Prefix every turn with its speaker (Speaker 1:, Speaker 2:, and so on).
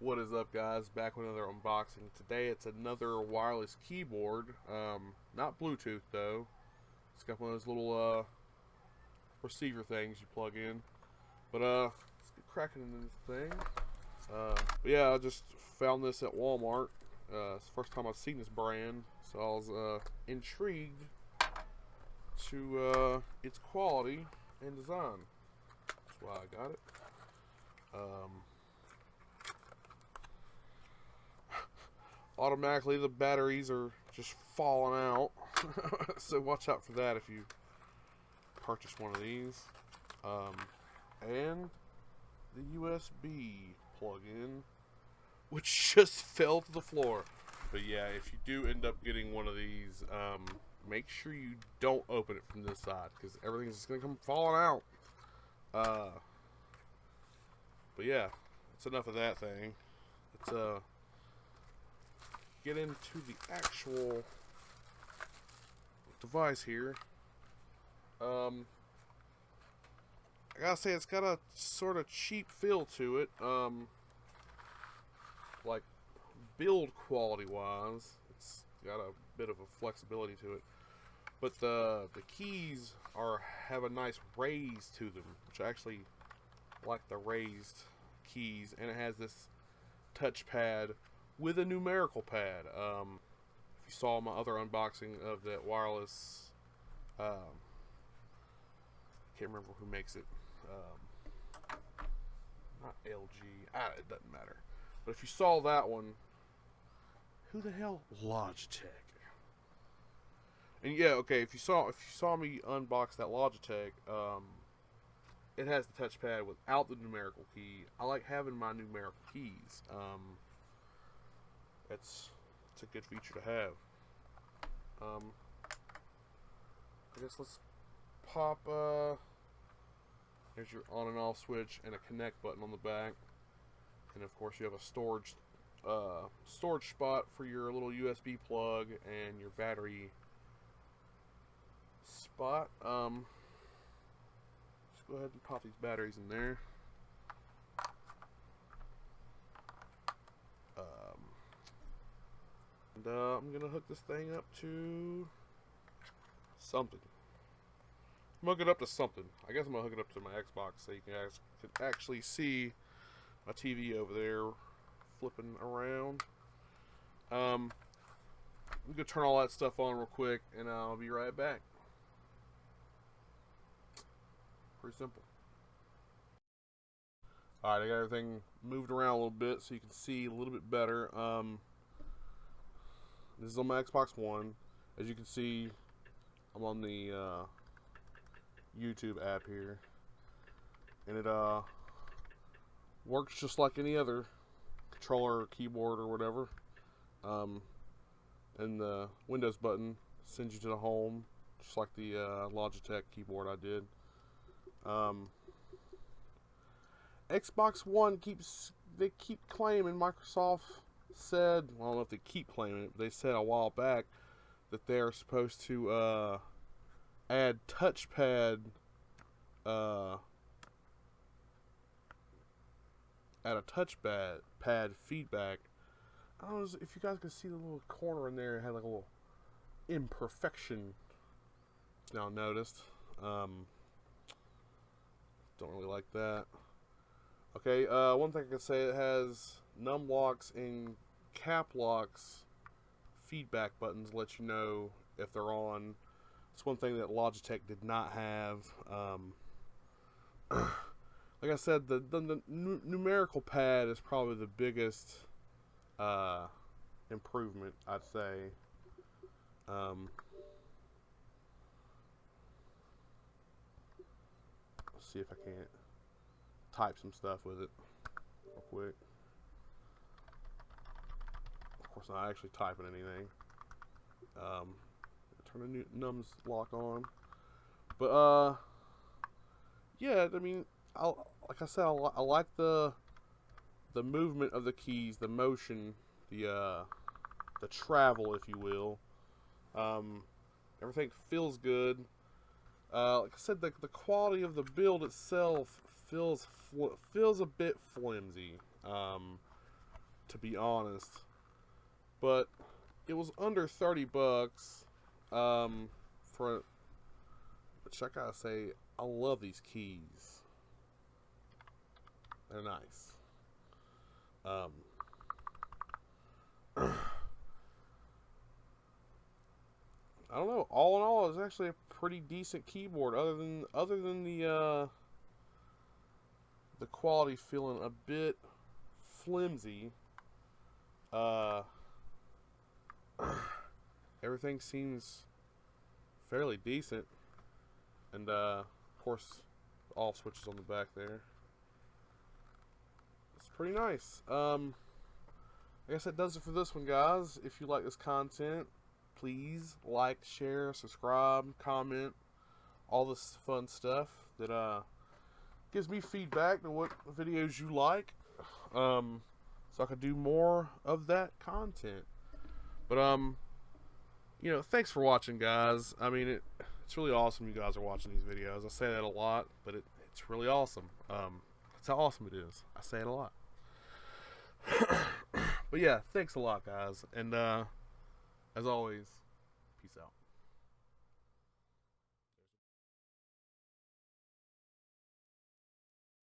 Speaker 1: What is up, guys? Back with another unboxing. Today it's another wireless keyboard. Not Bluetooth though. It's got one of those little receiver things you plug in. But let's get cracking into this thing. But yeah, I just found this at Walmart. It's the first time I've seen this brand, so I was intrigued to its quality and design. That's why I got it. Automatically the batteries are just falling out, so watch out for that if you purchase one of these. And the USB plug-in, which just fell to the floor. But yeah, if you do end up getting one of these, make sure you don't open it from this side, because everything's just going to come falling out. But yeah, that's enough of that thing. Let's get into the actual device here. I gotta say, it's got a sort of cheap feel to it. Like build quality wise, it's got a bit of a flexibility to it. But the keys have a nice raise to them, which I actually like the raised keys, and it has this touchpad with a numerical pad. If you saw my other unboxing of that wireless, I can't remember who makes it. Not LG. It doesn't matter. But if you saw that one, who the hell? Logitech. And yeah, okay. If you saw me unbox that Logitech, it has the touchpad without the numerical key. I like having my numerical keys. It's a good feature to have. I guess let's pop. There's your on and off switch and a connect button on the back, and of course you have a storage spot for your little USB plug and your battery spot. Let's go ahead and pop these batteries in there. I'm gonna hook this thing up to something. I'm gonna hook it up to something. I guess I'm gonna hook it up to my Xbox so you can actually see my TV over there flipping around. I'm gonna turn all that stuff on real quick, and I'll be right back. Pretty simple. Alright, I got everything moved around a little bit so you can see a little bit better. This is on my Xbox One. As you can see, I'm on the YouTube app here, and it works just like any other controller or keyboard or whatever. And the Windows button sends you to the home, just like the Logitech keyboard I did. Xbox One they keep claiming, Microsoft said, well, I don't know if they keep claiming it, but they said a while back that they are supposed to add touchpad, add a touchpad feedback. I don't know if you guys can see the little corner in there. It had like a little imperfection. Now noticed. Don't really like that. Okay, one thing I can say, it has num locks and cap locks feedback buttons, let you know if they're on. It's one thing that Logitech did not have. Like I said, the numerical pad is probably the biggest improvement, I'd say. Let's see if I can't type some stuff with it real quick. Of course, I'm not actually typing anything. Turn the nums lock on. But yeah, I mean, like I said, I like the movement of the keys, the motion, the travel, if you will. Everything feels good. Like I said, the quality of the build itself feels a bit flimsy. to be honest. But it was under 30 bucks. For which I gotta say, I love these keys. They're nice. I don't know. All in all, it's actually a pretty decent keyboard. Other than the quality feeling a bit flimsy. Everything seems fairly decent, and of course, all switches on the back there. It's pretty nice. I guess that does it for this one, guys. If you like this content, please like, share, subscribe, comment, all this fun stuff that gives me feedback to what videos you like, so I can do more of that content. But you know, thanks for watching, guys. I mean, it's really awesome you guys are watching these videos. I say that a lot, but it's really awesome. That's how awesome it is. I say it a lot. But yeah, thanks a lot, guys. And as always, peace out.